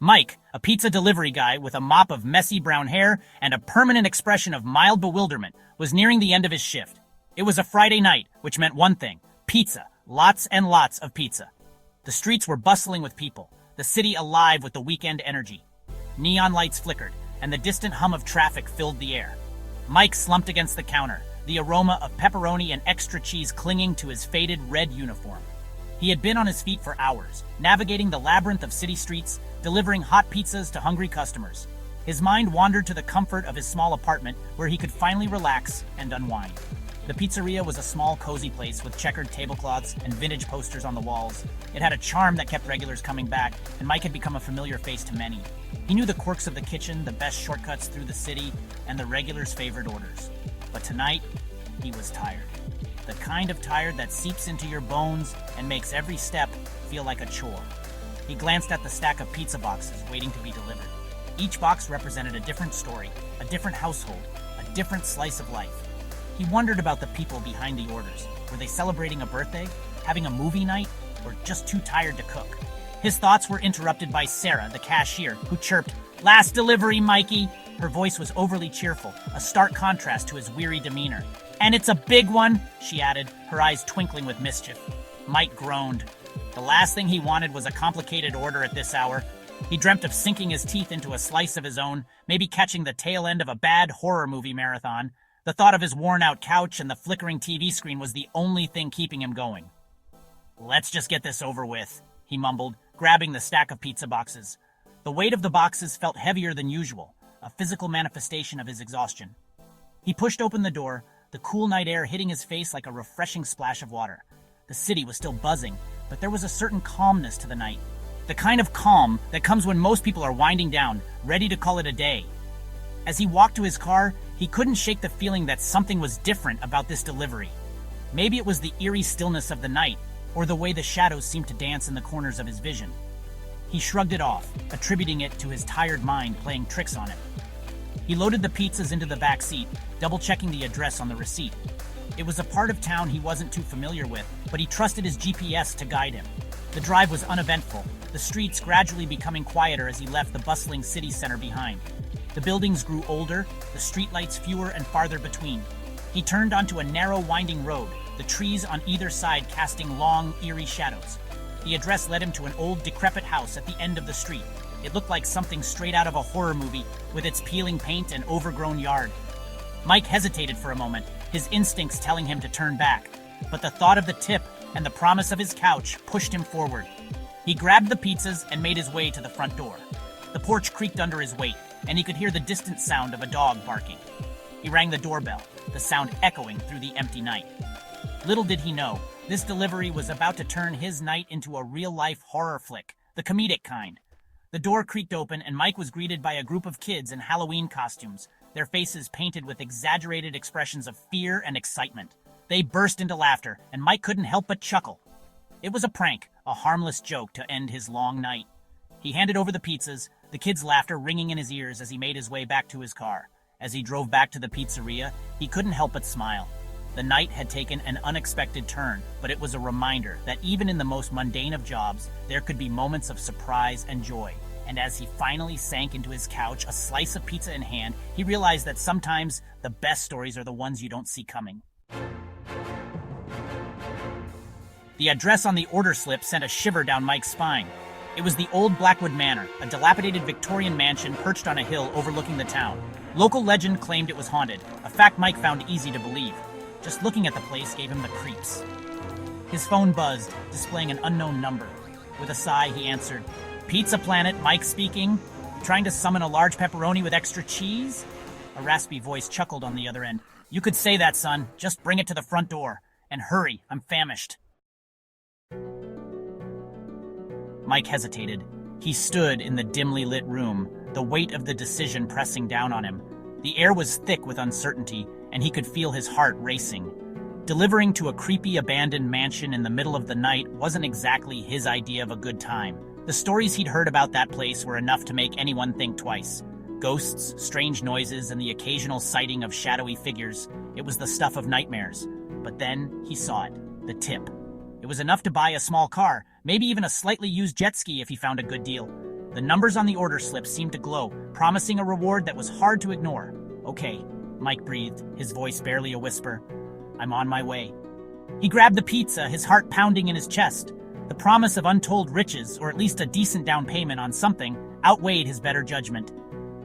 Mike, a pizza delivery guy with a mop of messy brown hair and a permanent expression of mild bewilderment, was nearing the end of his shift. It was a Friday night, which meant one thing: pizza. Lots and lots of pizza. The streets were bustling with people, the city alive with the weekend energy. Neon lights flickered, and the distant hum of traffic filled the air. Mike slumped against the counter, the aroma of pepperoni and extra cheese clinging to his faded red uniform. He had been on his feet for hours, navigating the labyrinth of city streets, delivering hot pizzas to hungry customers. His mind wandered to the comfort of his small apartment where he could finally relax and unwind. The pizzeria was a small, cozy place with checkered tablecloths and vintage posters on the walls. It had a charm that kept regulars coming back, and Mike had become a familiar face to many. He knew the quirks of the kitchen, the best shortcuts through the city, and the regulars' favorite orders. But tonight, he was tired. The kind of tired that seeps into your bones and makes every step feel like a chore. He glanced at the stack of pizza boxes waiting to be delivered. Each box represented a different story, a different household, a different slice of life. He wondered about the people behind the orders. Were they celebrating a birthday, having a movie night, or just too tired to cook? His thoughts were interrupted by Sarah, the cashier, who chirped, "Last delivery, Mikey." Her voice was overly cheerful, a stark contrast to his weary demeanor. "And it's a big one," she added, her eyes twinkling with mischief. Mike groaned. The last thing he wanted was a complicated order at this hour. He dreamt of sinking his teeth into a slice of his own, maybe catching the tail end of a bad horror movie marathon. The thought of his worn-out couch and the flickering TV screen was the only thing keeping him going. "Let's just get this over with," he mumbled, grabbing the stack of pizza boxes. The weight of the boxes felt heavier than usual, a physical manifestation of his exhaustion. He pushed open the door, the cool night air hitting his face like a refreshing splash of water. The city was still buzzing, but there was a certain calmness to the night. The kind of calm that comes when most people are winding down, ready to call it a day. As he walked to his car, he couldn't shake the feeling that something was different about this delivery. Maybe it was the eerie stillness of the night, or the way the shadows seemed to dance in the corners of his vision. He shrugged it off, attributing it to his tired mind playing tricks on him. He loaded the pizzas into the back seat, double-checking the address on the receipt. It was a part of town he wasn't too familiar with, but he trusted his GPS to guide him. The drive was uneventful, the streets gradually becoming quieter as he left the bustling city center behind. The buildings grew older, the streetlights fewer and farther between. He turned onto a narrow, winding road, the trees on either side casting long, eerie shadows. The address led him to an old, decrepit house at the end of the street. It looked like something straight out of a horror movie, with its peeling paint and overgrown yard. Mike hesitated for a moment, his instincts telling him to turn back, but the thought of the tip and the promise of his couch pushed him forward. He grabbed the pizzas and made his way to the front door. The porch creaked under his weight, and he could hear the distant sound of a dog barking. He rang the doorbell, the sound echoing through the empty night. Little did he know, this delivery was about to turn his night into a real-life horror flick, the comedic kind. The door creaked open, and Mike was greeted by a group of kids in Halloween costumes, their faces painted with exaggerated expressions of fear and excitement. They burst into laughter, and Mike couldn't help but chuckle. It was a prank, a harmless joke to end his long night. He handed over the pizzas, the kids' laughter ringing in his ears as he made his way back to his car. As he drove back to the pizzeria, he couldn't help but smile. The night had taken an unexpected turn, but it was a reminder that even in the most mundane of jobs, there could be moments of surprise and joy. And as he finally sank into his couch, a slice of pizza in hand, he realized that sometimes the best stories are the ones you don't see coming. The address on the order slip sent a shiver down Mike's spine. It was the old Blackwood Manor, a dilapidated Victorian mansion perched on a hill overlooking the town. Local legend claimed it was haunted, a fact Mike found easy to believe. Just looking at the place gave him the creeps. His phone buzzed, displaying an unknown number. With a sigh, he answered, "Pizza Planet, Mike speaking. Trying to summon a large pepperoni with extra cheese?" A raspy voice chuckled on the other end. "You could say that, son. Just bring it to the front door. And hurry, I'm famished." Mike hesitated. He stood in the dimly lit room, the weight of the decision pressing down on him. The air was thick with uncertainty, and he could feel his heart racing. Delivering to a creepy abandoned mansion in the middle of the night wasn't exactly his idea of a good time. The stories he'd heard about that place were enough to make anyone think twice. Ghosts, strange noises, and the occasional sighting of shadowy figures. It was the stuff of nightmares. But then he saw it, the tip. It was enough to buy a small car, maybe even a slightly used jet ski if he found a good deal. The numbers on the order slip seemed to glow, promising a reward that was hard to ignore. "Okay," Mike breathed, his voice barely a whisper. "I'm on my way." He grabbed the pizza, his heart pounding in his chest. The promise of untold riches, or at least a decent down payment on something, outweighed his better judgment.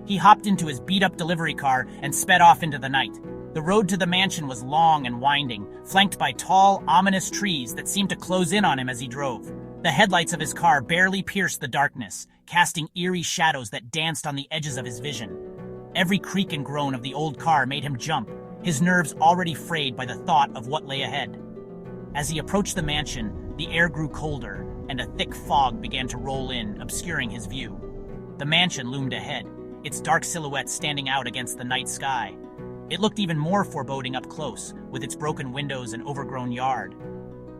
He hopped into his beat-up delivery car and sped off into the night. The road to the mansion was long and winding, flanked by tall, ominous trees that seemed to close in on him as he drove. The headlights of his car barely pierced the darkness, casting eerie shadows that danced on the edges of his vision. Every creak and groan of the old car made him jump, his nerves already frayed by the thought of what lay ahead. As he approached the mansion, the air grew colder, and a thick fog began to roll in, obscuring his view. The mansion loomed ahead, its dark silhouette standing out against the night sky. It looked even more foreboding up close, with its broken windows and overgrown yard.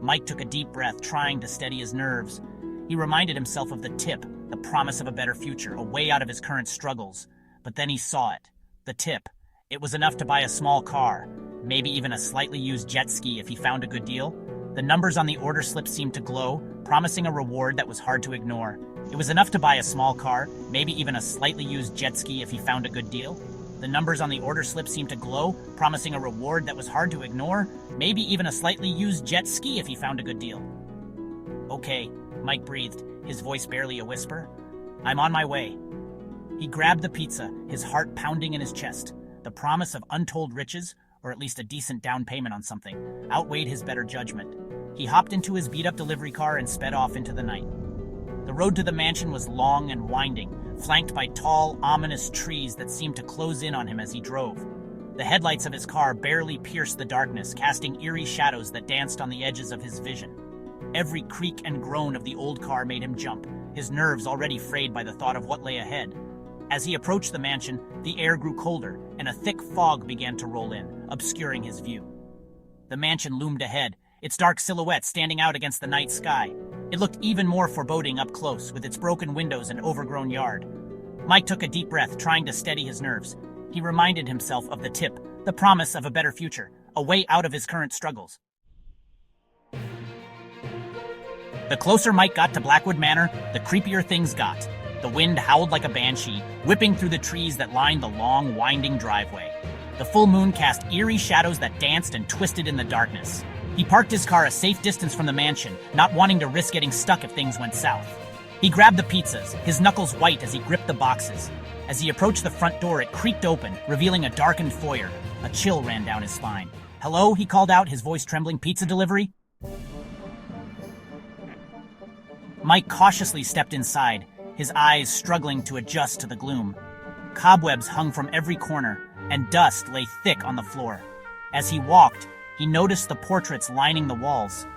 Mike took a deep breath, trying to steady his nerves. He reminded himself of the tip, the promise of a better future, a way out of his current struggles. But then he saw it. The tip. It was enough to buy a small car, maybe even a slightly used jet ski if he found a good deal. The numbers on the order slip seemed to glow, promising a reward that was hard to ignore. It was enough to buy a small car, maybe even a slightly used jet ski if he found a good deal. The numbers on the order slip seemed to glow, promising a reward that was hard to ignore, maybe even a slightly used jet ski if he found a good deal. "Okay," Mike breathed, his voice barely a whisper. "I'm on my way." He grabbed the pizza, his heart pounding in his chest. The promise of untold riches, or at least a decent down payment on something, outweighed his better judgment. He hopped into his beat-up delivery car and sped off into the night. The road to the mansion was long and winding, flanked by tall, ominous trees that seemed to close in on him as he drove. The headlights of his car barely pierced the darkness, casting eerie shadows that danced on the edges of his vision. Every creak and groan of the old car made him jump, his nerves already frayed by the thought of what lay ahead. As he approached the mansion, the air grew colder, and a thick fog began to roll in, obscuring his view. The mansion loomed ahead, its dark silhouette standing out against the night sky. It looked even more foreboding up close, with its broken windows and overgrown yard. Mike took a deep breath, trying to steady his nerves. He reminded himself of the tip, the promise of a better future, a way out of his current struggles. The closer Mike got to Blackwood Manor, the creepier things got. The wind howled like a banshee, whipping through the trees that lined the long, winding driveway. The full moon cast eerie shadows that danced and twisted in the darkness. He parked his car a safe distance from the mansion, not wanting to risk getting stuck if things went south. He grabbed the pizzas, his knuckles white as he gripped the boxes. As he approached the front door, it creaked open, revealing a darkened foyer. A chill ran down his spine. "Hello?" he called out, his voice trembling. "Pizza delivery?" Mike cautiously stepped inside, his eyes struggling to adjust to the gloom. Cobwebs hung from every corner, and dust lay thick on the floor. As he walked, he noticed the portraits lining the walls.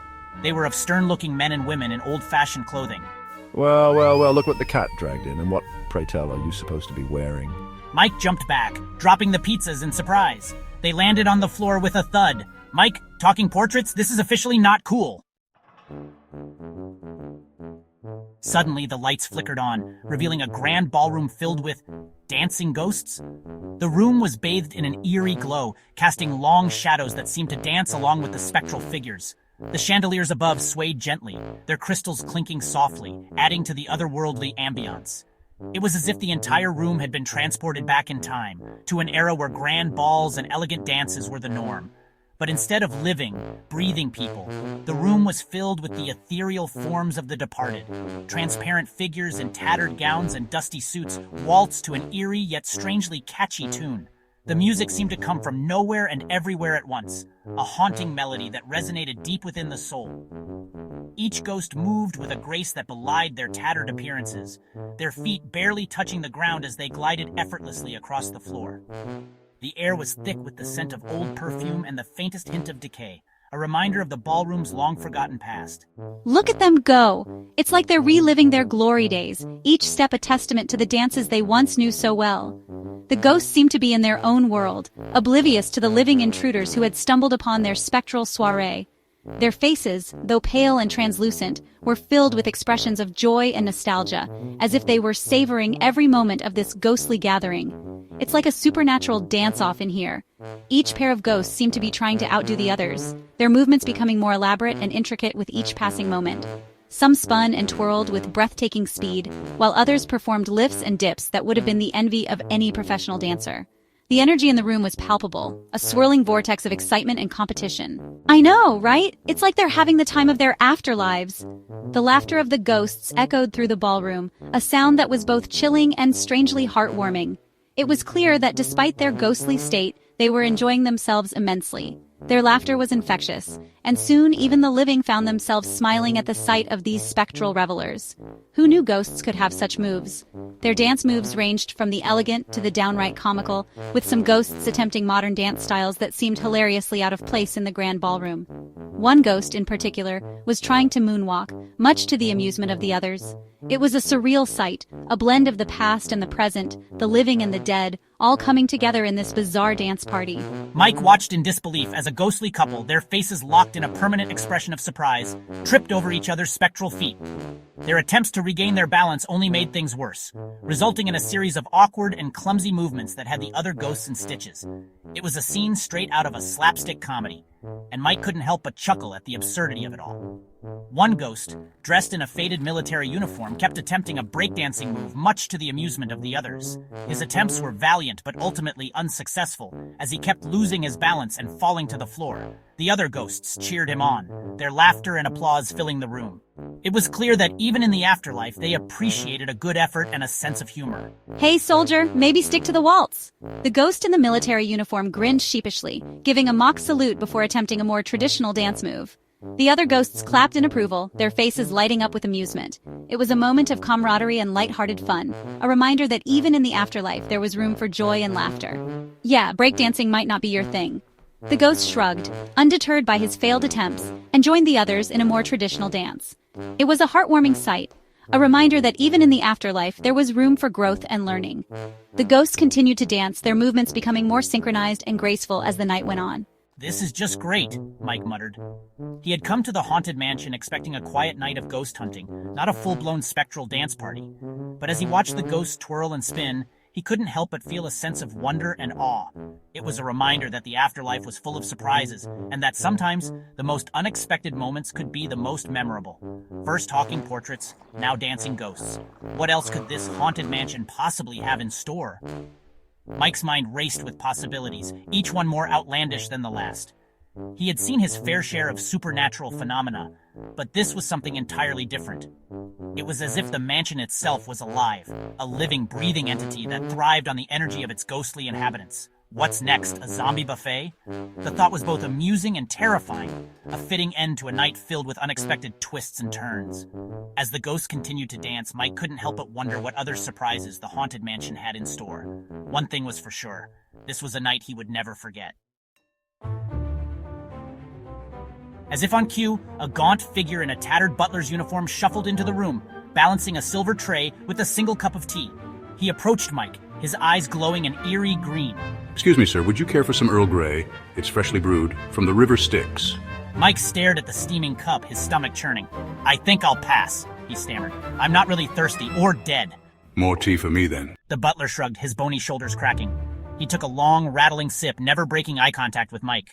They were of stern-looking men and women in old-fashioned clothing. Well, look what the cat dragged in, and what, pray tell, are you supposed to be wearing? Mike jumped back, dropping the pizzas in surprise. They landed on the floor with a thud. "Mike, talking portraits? This is officially not cool." Suddenly, the lights flickered on, revealing a grand ballroom filled with dancing ghosts. The room was bathed in an eerie glow, casting long shadows that seemed to dance along with the spectral figures. The chandeliers above swayed gently, their crystals clinking softly, adding to the otherworldly ambiance. It was as if the entire room had been transported back in time, to an era where grand balls and elegant dances were the norm. But instead of living, breathing people, the room was filled with the ethereal forms of the departed. Transparent figures in tattered gowns and dusty suits waltzed to an eerie yet strangely catchy tune. The music seemed to come from nowhere and everywhere at once, a haunting melody that resonated deep within the soul. Each ghost moved with a grace that belied their tattered appearances, their feet barely touching the ground as they glided effortlessly across the floor. The air was thick with the scent of old perfume and the faintest hint of decay, a reminder of the ballroom's long-forgotten past. Look at them go! It's like they're reliving their glory days, each step a testament to the dances they once knew so well. The ghosts seemed to be in their own world, oblivious to the living intruders who had stumbled upon their spectral soiree. Their faces, though pale and translucent, were filled with expressions of joy and nostalgia, as if they were savoring every moment of this ghostly gathering. It's like a supernatural dance-off in here. Each pair of ghosts seemed to be trying to outdo the others, their movements becoming more elaborate and intricate with each passing moment. Some spun and twirled with breathtaking speed, while others performed lifts and dips that would have been the envy of any professional dancer. The energy in the room was palpable, a swirling vortex of excitement and competition. I know, right? It's like they're having the time of their afterlives. The laughter of the ghosts echoed through the ballroom, a sound that was both chilling and strangely heartwarming. It was clear that despite their ghostly state, they were enjoying themselves immensely. Their laughter was infectious, and soon even the living found themselves smiling at the sight of these spectral revelers. Who knew ghosts could have such moves? Their dance moves ranged from the elegant to the downright comical, with some ghosts attempting modern dance styles that seemed hilariously out of place in the grand ballroom. One ghost, in particular, was trying to moonwalk, much to the amusement of the others. It was a surreal sight, a blend of the past and the present, the living and the dead, all coming together in this bizarre dance party. Mike watched in disbelief as a ghostly couple, their faces locked in a permanent expression of surprise, tripped over each other's spectral feet. Their attempts to regain their balance only made things worse, resulting in a series of awkward and clumsy movements that had the other ghosts in stitches. It was a scene straight out of a slapstick comedy, and Mike couldn't help but chuckle at the absurdity of it all. One ghost, dressed in a faded military uniform, kept attempting a breakdancing move, much to the amusement of the others. His attempts were valiant but ultimately unsuccessful, as he kept losing his balance and falling to the floor. The other ghosts cheered him on, their laughter and applause filling the room. It was clear that even in the afterlife, they appreciated a good effort and a sense of humor. Hey, soldier, maybe stick to the waltz. The ghost in the military uniform grinned sheepishly, giving a mock salute before attempting a more traditional dance move. The other ghosts clapped in approval, their faces lighting up with amusement. It was a moment of camaraderie and lighthearted fun, a reminder that even in the afterlife there was room for joy and laughter. Yeah, breakdancing might not be your thing. The ghost shrugged, undeterred by his failed attempts, and joined the others in a more traditional dance. It was a heartwarming sight, a reminder that even in the afterlife there was room for growth and learning. The ghosts continued to dance, their movements becoming more synchronized and graceful as the night went on. "This is just great," Mike muttered. He had come to the haunted mansion expecting a quiet night of ghost hunting, not a full-blown spectral dance party. But as he watched the ghosts twirl and spin, he couldn't help but feel a sense of wonder and awe. It was a reminder that the afterlife was full of surprises, and that sometimes the most unexpected moments could be the most memorable. First talking portraits, now dancing ghosts. What else could this haunted mansion possibly have in store? Mike's mind raced with possibilities, each one more outlandish than the last. He had seen his fair share of supernatural phenomena, but this was something entirely different. It was as if the mansion itself was alive, a living, breathing entity that thrived on the energy of its ghostly inhabitants. What's next, a zombie buffet? The thought was both amusing and terrifying, a fitting end to a night filled with unexpected twists and turns. As the ghosts continued to dance, Mike couldn't help but wonder what other surprises the haunted mansion had in store. One thing was for sure, this was a night he would never forget. As if on cue, a gaunt figure in a tattered butler's uniform shuffled into the room, balancing a silver tray with a single cup of tea. He approached Mike, his eyes glowing an eerie green. Excuse me, sir, would you care for some Earl Grey? It's freshly brewed, from the River Styx. Mike stared at the steaming cup, his stomach churning. "I think I'll pass," he stammered. "I'm not really thirsty or dead." More tea for me, then. The butler shrugged, his bony shoulders cracking. He took a long, rattling sip, never breaking eye contact with Mike.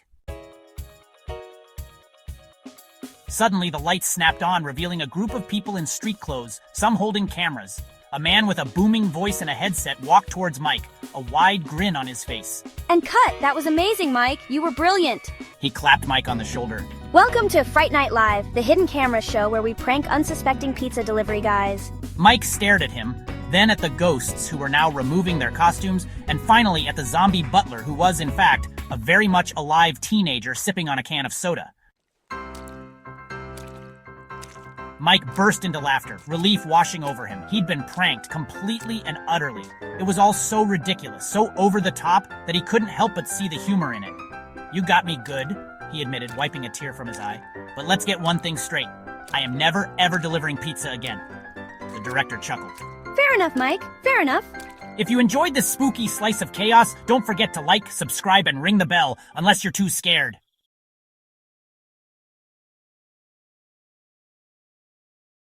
Suddenly, the lights snapped on, revealing a group of people in street clothes, some holding cameras. A man with a booming voice and a headset walked towards Mike, a wide grin on his face. And cut! That was amazing, Mike. You were brilliant. He clapped Mike on the shoulder. Welcome to Fright Night Live, the hidden camera show where we prank unsuspecting pizza delivery guys. Mike stared at him, then at the ghosts who were now removing their costumes, and finally at the zombie butler who was, in fact, a very much alive teenager sipping on a can of soda. Mike burst into laughter, relief washing over him. He'd been pranked completely and utterly. It was all so ridiculous, so over the top, that he couldn't help but see the humor in it. "You got me good," he admitted, wiping a tear from his eye. "But let's get one thing straight. I am never, ever delivering pizza again." The director chuckled. Fair enough, Mike. Fair enough. If you enjoyed this spooky slice of chaos, don't forget to like, subscribe, and ring the bell, unless you're too scared.